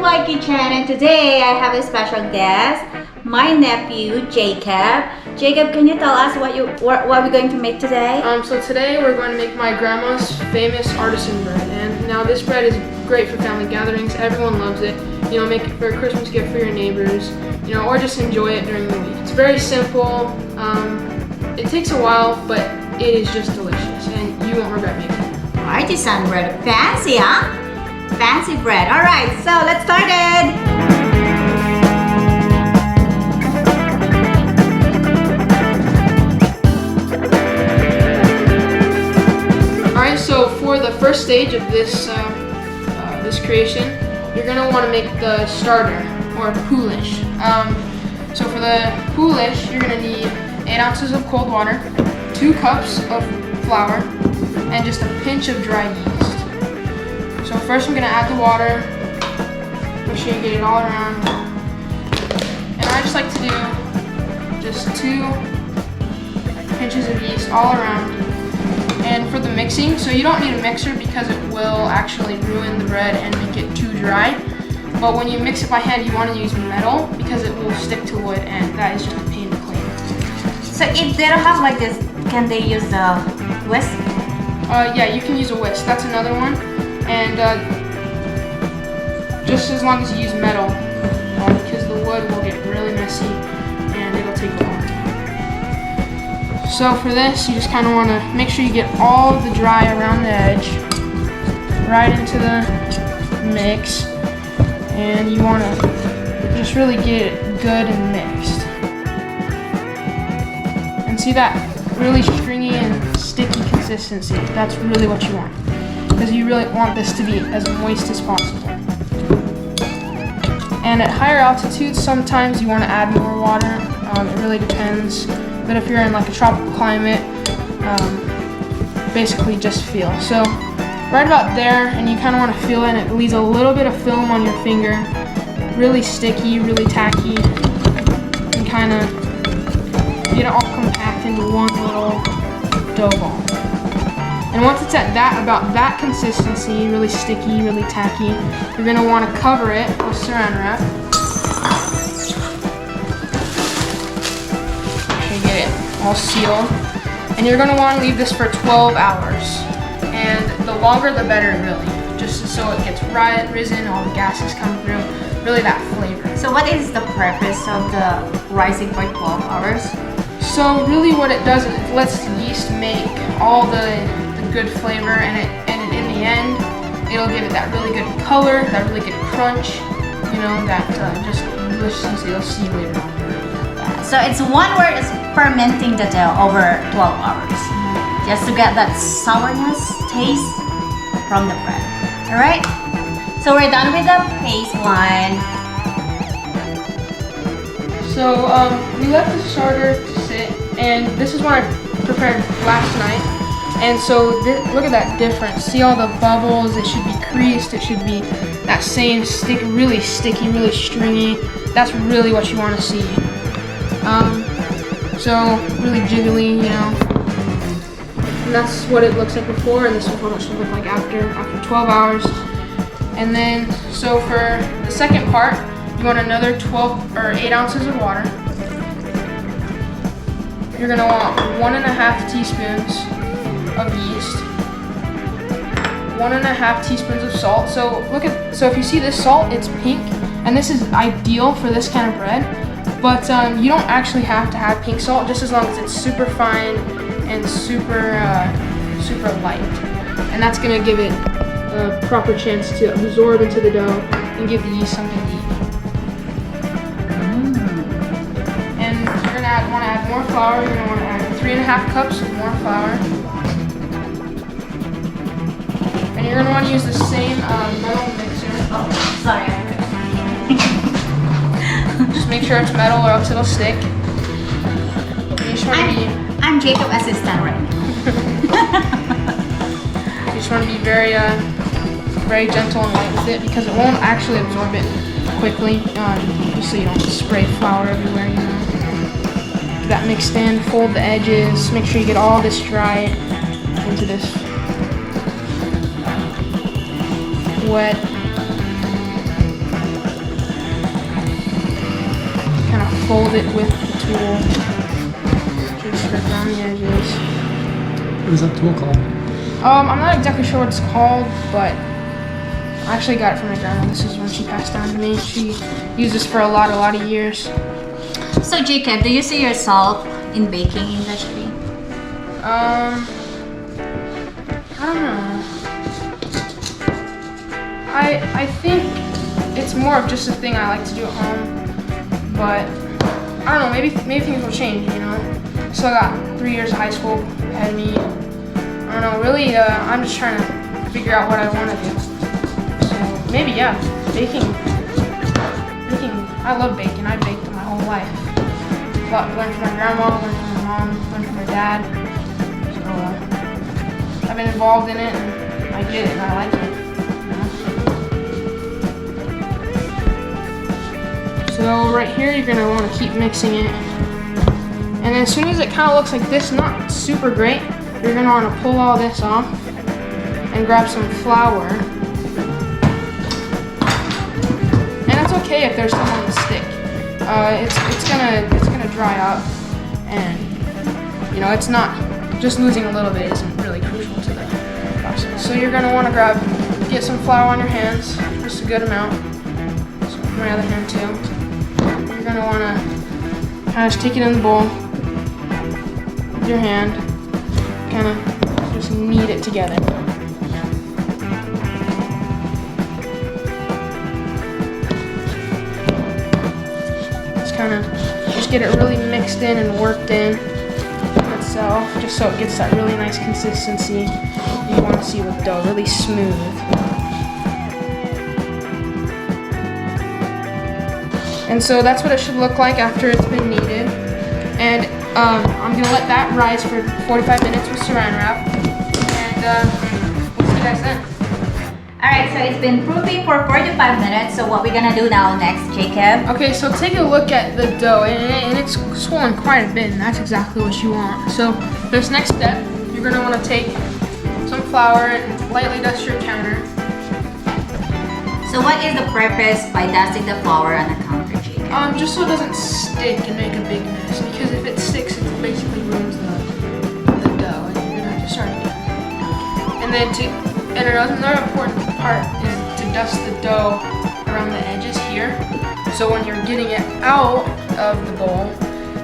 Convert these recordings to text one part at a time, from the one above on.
my kitchen, and today I have a special guest, my nephew Jacob. Jacob, can you tell us what we're going to make today? So today we're going to make my grandma's famous artisan bread, and now this bread is great for family gatherings. Everyone loves it. You know, make it for a Christmas gift for your neighbors, you know, or just enjoy it during the week. It's very simple. It takes a while, but it is just delicious, and you won't regret making it. Artisan bread, fancy, huh? Fancy bread. All right, so let's start it. Alright, so for the first stage of this this creation, you're going to want to make the starter, or Poolish. So for the Poolish, you're going to need 8 ounces of cold water, 2 cups of flour, and just a pinch of dry yeast. So first I'm going to add the water, make sure you get it all around. And I just like to do just 2 pinches of yeast all around. And for the mixing, so you don't need a mixer because it will actually ruin the bread and make it too dry. But when you mix it by hand, you want to use metal because it will stick to wood, and that is just a pain to clean. So if they don't have like this, can they use the whisk? Yeah, you can use a whisk. That's another one. And just as long as you use metal, because the wood will get really messy and it'll take a long time. So for this, you just kind of want to make sure you get all of the dry around the edge right into the mix, and you want to just really get it good and mixed. And see that really stringy and sticky consistency? That's really what you want, because you really want this to be as moist as possible. And at higher altitudes, sometimes you want to add more water. It really depends. But if you're in like a tropical climate, basically just feel. So right about there, and you kind of want to feel it, and it leaves a little bit of film on your finger. Really sticky, really tacky, and kind of get it all compact into one little dough ball. And once it's at about that consistency, really sticky, really tacky, you're going to want to cover it with saran wrap. Get it all sealed, and you're going to want to leave this for 12 hours, and the longer the better, really, just so it gets risen, all the gases come through, really that flavor. So what is the purpose of the rising for 12 hours? So really what it does is it lets the yeast make all the good flavor, and in the end it'll give it that really good color, that really good crunch, you know, that just deliciousness you'll see later on. So it's one word is fermenting the dough over 12 hours, just to get that sourness taste from the bread. All right. So we're done with the paste line. So we let the starter sit, and this is what I prepared last night. And so look at that difference. See all the bubbles? It should be creased. It should be that same really sticky, really stringy. That's really what you want to see. So really jiggly, you know, and that's what it looks like before, and this is what it should look like after 12 hours. And then, so for the second part, you want another 8 ounces of water. You're gonna want 1.5 teaspoons of yeast, 1.5 teaspoons of salt. So so if you see this salt, it's pink, and this is ideal for this kind of bread. But you don't actually have to have pink salt, just as long as it's super fine and super light. And that's going to give it a proper chance to absorb into the dough and give the yeast something to eat. And you're going to want to add more flour. You're going to want to add 3.5 cups of more flour. And you're going to want to use the same metal mixer. Oh, sorry. Just make sure it's metal or else it'll stick. I'm Jacob's assistant right now. You just want to be very gentle and light with it, because it won't actually absorb it quickly. Just so you don't spray flour everywhere, you know. Get that mixed in, fold the edges, make sure you get all this dry into this wet fold it with the tool. Just around the edges. What is that tool called? I'm not exactly sure what it's called, but I actually got it from my grandma. This is one she passed down to me. She used this for a lot of years. So Jacob, do you see yourself in baking industry? I don't know. I think it's more of just a thing I like to do at home, but I don't know. Maybe things will change. You know, still got 3 years of high school ahead of me. I don't know. Really, I'm just trying to figure out what I want to do. So maybe baking. I love baking. I baked my whole life. Learned from my grandma, learned from my mom, learned from my dad. So I've been involved in it, and I get it, and I like it. So right here, you're gonna want to keep mixing it, and as soon as it kind of looks like this, not super great, you're gonna want to pull all this off and grab some flour. And it's okay if there's some on the stick. It's gonna dry up, and you know it's not just losing a little bit isn't really crucial to the process. So you're gonna want to get some flour on your hands, just a good amount. So my other hand too. You're gonna want to kind of just take it in the bowl with your hand, kind of just knead it together. Just get it really mixed in and worked in itself, just so it gets that really nice consistency you want to see with dough, really smooth. And so that's what it should look like after it's been kneaded. And I'm gonna let that rise for 45 minutes with saran wrap, and we'll see you guys then. Alright, so it's been proofing for 45 minutes, so what we're gonna do now next, Jacob? Okay, so take a look at the dough, and it's swollen quite a bit, and that's exactly what you want. So this next step, you're gonna wanna take some flour and lightly dust your counter. So what is the purpose by dusting the flour on the counter, Jacob? Just so it doesn't stick and make a big mess, because if it sticks, it basically ruins the dough, and you're gonna have to start again. And then another important part is to dust the dough around the edges here, so when you're getting it out of the bowl,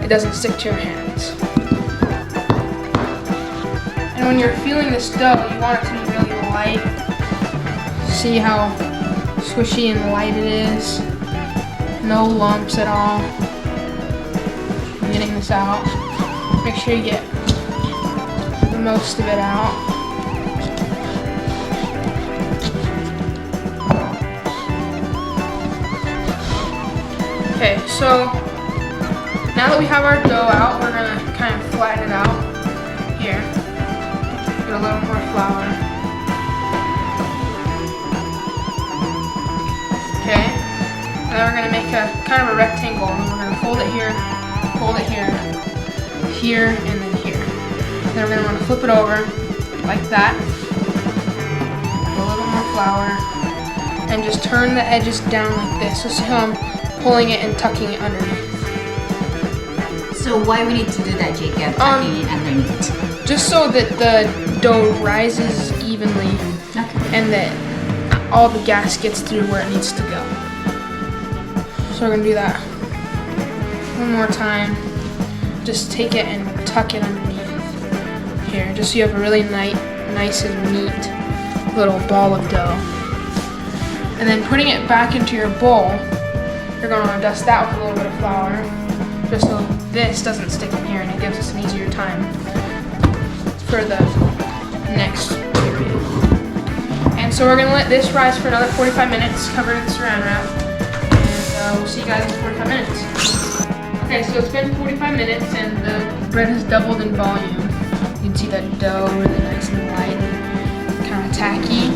it doesn't stick to your hands. And when you're feeling this dough, you want it to be really light. See how squishy and light it is? No lumps at all. I'm getting this out. Make sure you get the most of it out. Okay, so now that we have our dough out, we're gonna kind of flatten it out. Here, get a little more flour. Okay, now we're gonna make a kind of a rectangle, and we're gonna fold it here, here, and then here. Then we're gonna want to flip it over like that. Add a little more flour, and just turn the edges down like this. So see how I'm pulling it and tucking it underneath. So why we need to do that, Jacob? Tucking it underneath? Just so that the dough rises evenly, and that all the gas gets through where it needs to go. So we're gonna do that one more time. Just take it and tuck it underneath here, just so you have a really nice and neat little ball of dough. And then putting it back into your bowl, you're going to want to dust that with a little bit of flour, just so this doesn't stick in here, and it gives us an easier time for the next period. And so we're going to let this rise for another 45 minutes, covered in saran wrap, and we'll see you guys in 45 minutes. Okay, so it's been 45 minutes, and the bread has doubled in volume. You can see that dough really nice and light, kind of tacky.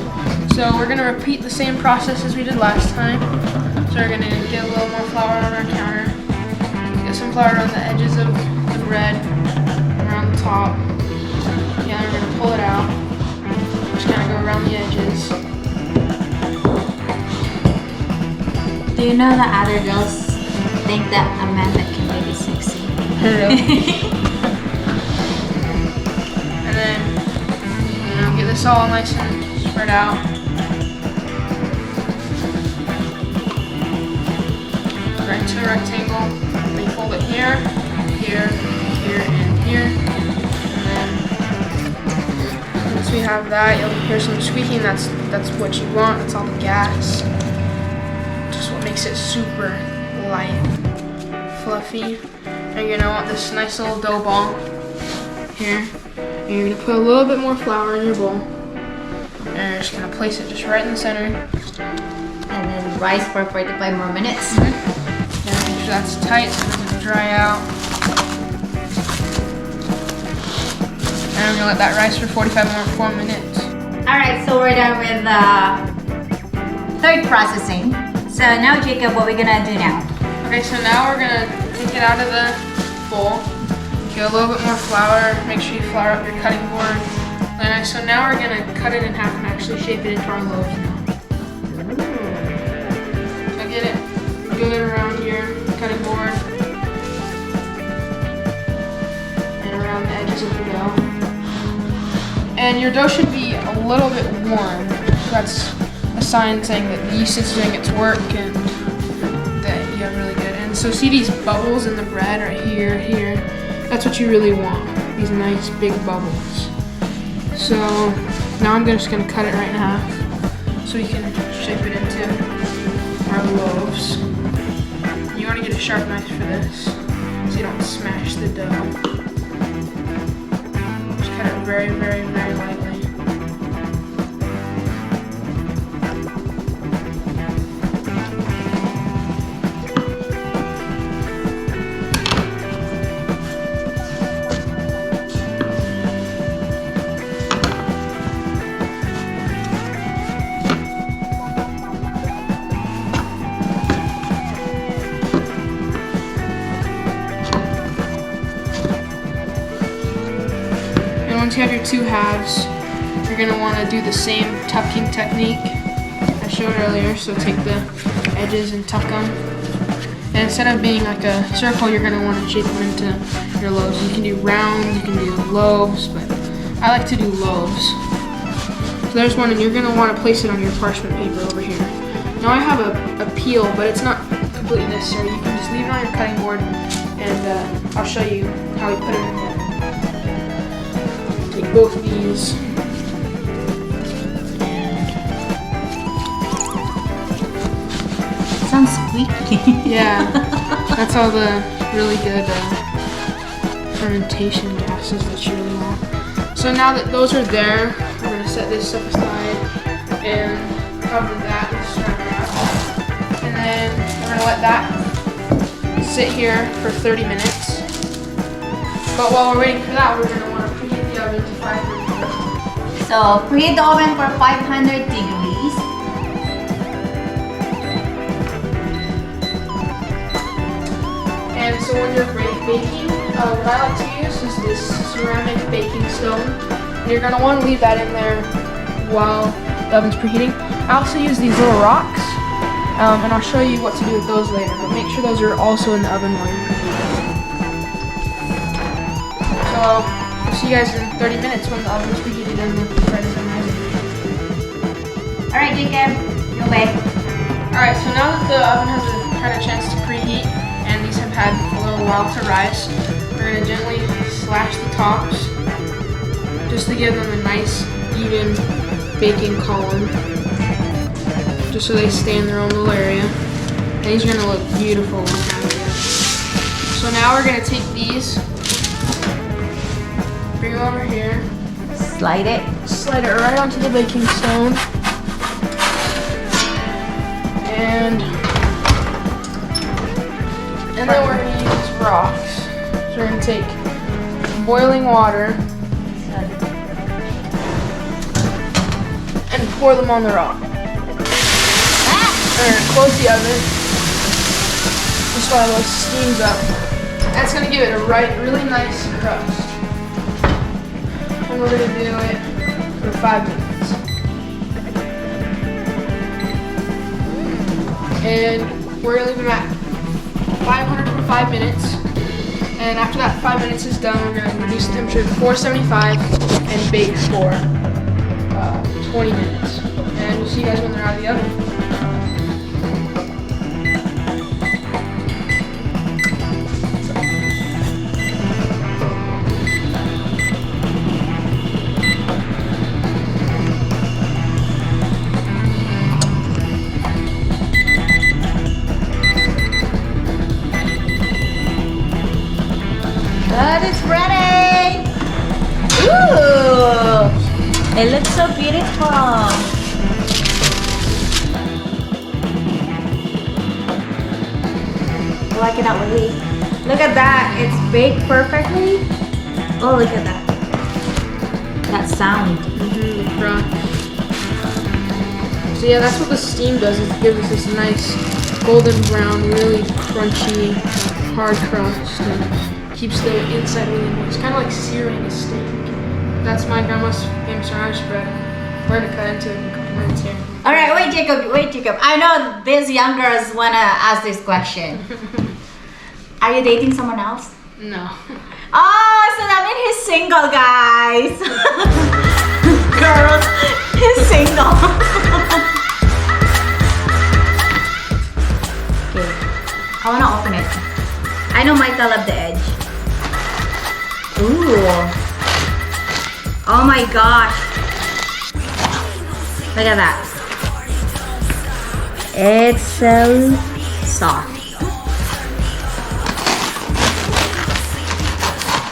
So we're going to repeat the same process as we did last time. So we're going to get a little more flour on our counter, get some flour on the edges of the bread, around the top. Yeah, we're going to pull it out, just kind of go around the edges. Do you know that other girls think that a man that can And then, get this all nice and spread out. Right into a rectangle. Then fold it here, here, here, and here. And then once we have that, you'll hear some squeaking. That's what you want. That's all the gas. Just what makes it super light, fluffy. And you're gonna want this nice little dough ball here. And you're gonna put a little bit more flour in your bowl. And you're just gonna place it just right in the center. And then rice for 45 more minutes. And make sure that's tight so it doesn't dry out. And we're gonna let that rice for 45 more minutes. Alright, so we're done with the third processing. So now, Jacob, what are we gonna do now? Okay, so now we're gonna take it out of the bowl. Get a little bit more flour. Make sure you flour up your cutting board. And so now we're gonna cut it in half and actually shape it into our loaves now. So get it good around your cutting board and around the edges of the dough. And your dough should be a little bit warm. That's a sign saying that the yeast is doing its work and that you have really good. And so see these bubbles in the bread right here, here. That's what you really want. These nice big bubbles. So now I'm just gonna cut it right in half so we can shape it into our loaves. You wanna get a sharp knife for this so you don't smash the dough. Just cut it very, very, very lightly. Once you have your two halves, you're going to want to do the same tucking technique I showed earlier. So take the edges and tuck them. And instead of being like a circle, you're going to want to shape them into your loaves. You can do round, you can do loaves, but I like to do loaves. So there's one, and you're going to want to place it on your parchment paper over here. Now I have a peel, but it's not completely necessary. You can just leave it on your cutting board, and I'll show you how we put it in there. Take both of these Sounds squeaky. Yeah, that's all the really good fermentation gases that you really want. So now that those are there, we're going to set this stuff aside and cover that with Saran wrap. And then we're going to let that sit here for 30 minutes. But while we're waiting for that, we're going to want to preheat the oven to 500 degrees. So preheat the oven for 500 degrees. And so when you're baking, what I like to use is this ceramic baking stone. And you're going to want to leave that in there while the oven's preheating. I also use these little rocks, and I'll show you what to do with those later. But make sure those are also in the oven while you're preheating. So I'll see you guys in 30 minutes when the oven's preheated and the bread is rising. Alright, Jacob, go back. Alright, so now that the oven has had a chance to preheat and these have had a little while to rise, we're going to gently slash the tops just to give them a nice even baking column, just so they stay in their own little area. And these are going to look beautiful when they're together. So now we're going to take these, bring them over here, Slide it. slide it right onto the baking stone, and then we're going to use rocks. So we're going to take boiling water and pour them on the rock. Or close the oven just while it steams up. That's going to give it a really nice crust. And we're going to do it for 5 minutes. And we're going to leave them at 500 for 5 minutes. And after that 5 minutes is done, we're gonna reduce the temperature to 475 and bake for 20 minutes. And we'll see you guys when they're out of the oven. But it's ready! Ooh! It looks so beautiful! Oh, I cannot wait. Look at that! It's baked perfectly. Oh, look at that. That sound. So yeah, that's what the steam does. It gives us this nice golden brown, really crunchy, hard crust. And keeps the inside really moist. It's kind of like searing a steak. That's my grandma's famous Irish bread. We're gonna cut into it in a couple minutes here. Alright, wait Jacob. I know these young girls wanna ask this question. Are you dating someone else? No. Oh, so that means he's single, guys. Girls, he's single. Okay, I wanna open it. I know Michael love the edge. Ooh. Oh my gosh. Look at that. It's so soft.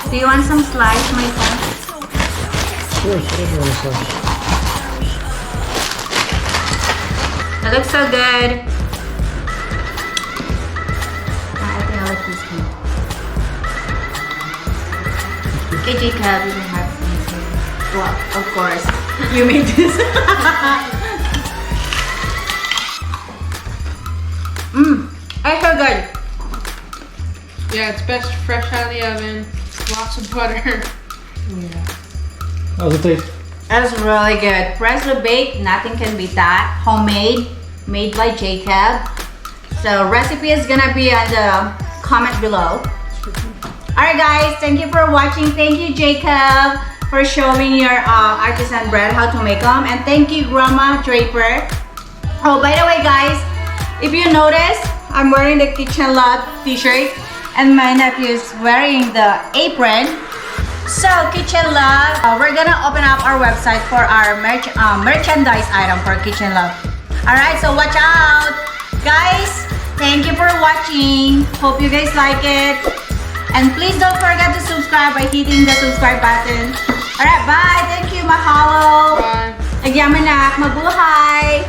Do you want some slice, Michael? Sure, whatever you want to say. It looks so good. I think I like this one. Okay, Jacob, you can have some too. Well, of course, you made this. It's so good. Yeah, it's best fresh out of the oven. Lots of butter. Yeah. How's it taste? That's really good. Freshly baked, nothing can beat that. Homemade, made by Jacob. So recipe is gonna be on the comment below. Alright guys, thank you for watching. Thank you Jacob for showing your artisan bread, how to make them. And thank you Grandma Draper. Oh, by the way guys, if you notice, I'm wearing the Kitchen Love t-shirt and my nephew is wearing the apron. So Kitchen Love, we're gonna open up our website for our merchandise item for Kitchen Love. Alright, so watch out. Guys, thank you for watching. Hope you guys like it. And please don't forget to subscribe by hitting the subscribe button. Alright, bye. Thank you. Mahalo. Bye. Nagyaman na. Mabuhay.